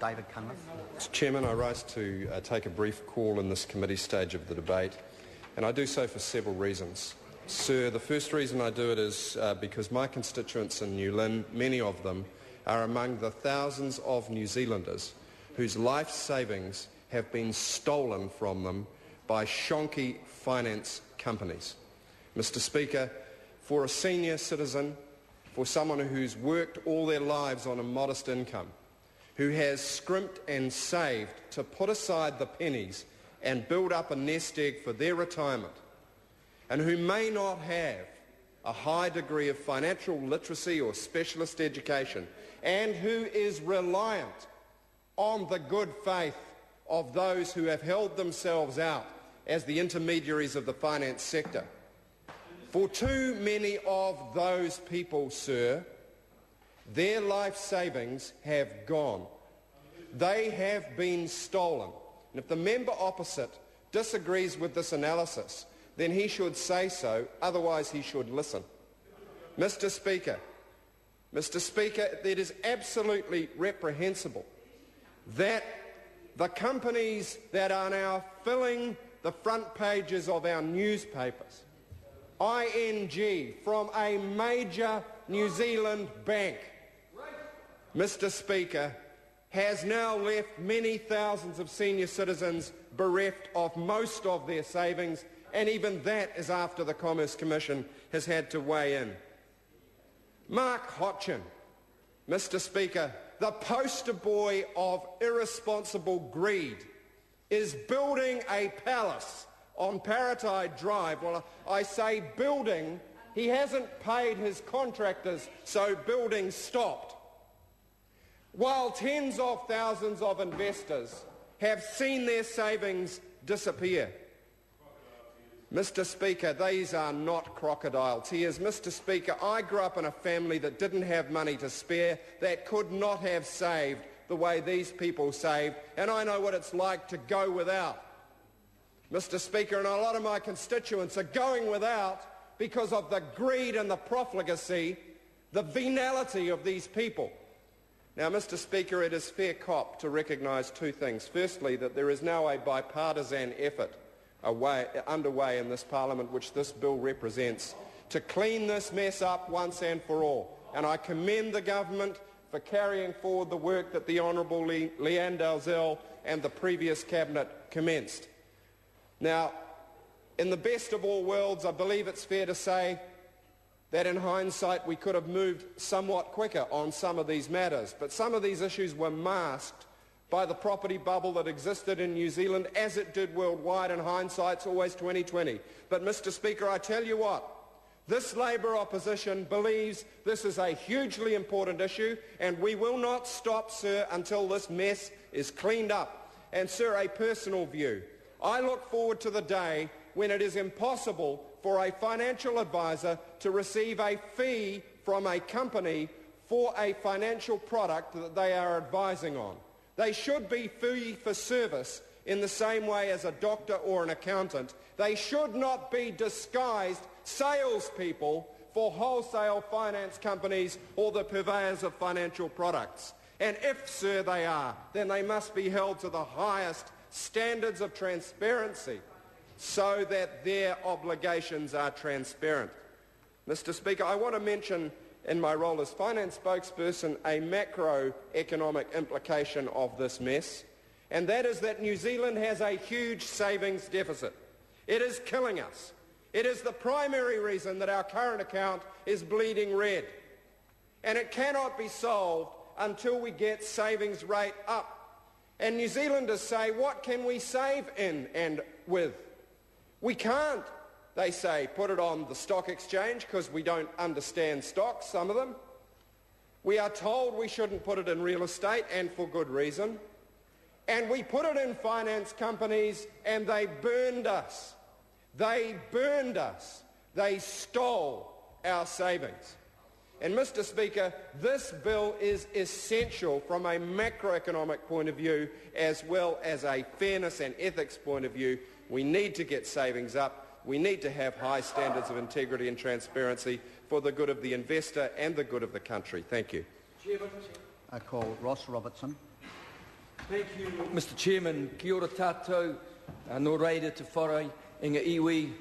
David Cunliffe. Mr. Chairman, I rise to take a brief call in this committee stage of the debate, and I do so for several reasons. Sir, the first reason I do it is because my constituents in New Lynn, many of them, are among the thousands of New Zealanders whose life savings have been stolen from them by shonky finance companies. Mr. Speaker, for a senior citizen, for someone who's worked all their lives on a modest income, who has scrimped and saved to put aside the pennies and build up a nest egg for their retirement, and who may not have a high degree of financial literacy or specialist education, and who is reliant on the good faith of those who have held themselves out as the intermediaries of the finance sector. For too many of those people, sir, their life savings have gone. They have been stolen. And if the member opposite disagrees with this analysis, then he should say so, otherwise he should listen. Mr. Speaker, it is absolutely reprehensible that the companies that are now filling the front pages of our newspapers, ING, from a major New Zealand bank, Mr. Speaker, has now left many thousands of senior citizens bereft of most of their savings, and even that is after the Commerce Commission has had to weigh in. Mark Hotchin, Mr. Speaker, the poster boy of irresponsible greed, is building a palace on Paratide Drive. Well, I say building. He hasn't paid his contractors, so building stopped. While tens of thousands of investors have seen their savings disappear. Mr. Speaker, these are not crocodile tears. Mr. Speaker, I grew up in a family that didn't have money to spare, that could not have saved the way these people saved, and I know what it's like to go without. Mr. Speaker, and a lot of my constituents are going without because of the greed and the profligacy, the venality of these people. Now, Mr. Speaker, it is fair cop to recognise two things. Firstly, that there is now a bipartisan effort underway in this Parliament, which this bill represents, to clean this mess up once and for all. And I commend the government for carrying forward the work that the Honourable Leanne Dalzell and the previous Cabinet commenced. Now, in the best of all worlds, I believe it's fair to say that in hindsight we could have moved somewhat quicker on some of these matters, but some of these issues were masked by the property bubble that existed in New Zealand, as it did worldwide. In hindsight's always 2020. But, Mr. Speaker, I tell you what, this Labour opposition believes this is a hugely important issue, and we will not stop, sir, until this mess is cleaned up. And, sir, a personal view. I look forward to the day when it is impossible for a financial advisor to receive a fee from a company for a financial product that they are advising on. They should be fee for service in the same way as a doctor or an accountant. They should not be disguised salespeople for wholesale finance companies or the purveyors of financial products. And if, sir, they are, then they must be held to the highest standards of transparency so that their obligations are transparent. Mr. Speaker, I want to mention in my role as finance spokesperson a macroeconomic implication of this mess, and that is that New Zealand has a huge savings deficit. It is killing us. It is the primary reason that our current account is bleeding red, and it cannot be solved until we get savings rate up. And New Zealanders say, what can we save in and with? We can't, they say, put it on the stock exchange because we don't understand stocks, some of them. We are told we shouldn't put it in real estate, and for good reason. And we put it in finance companies, and they burned us. They burned us. They stole our savings. And, Mr. Speaker, this bill is essential from a macroeconomic point of view as well as a fairness and ethics point of view. We need to get savings up. We need to have high standards of integrity and transparency for the good of the investor and the good of the country. Thank you. I call Ross Robertson. Thank you, Mr Chairman. Kia ora tātou, no reira te wharai, inga iwi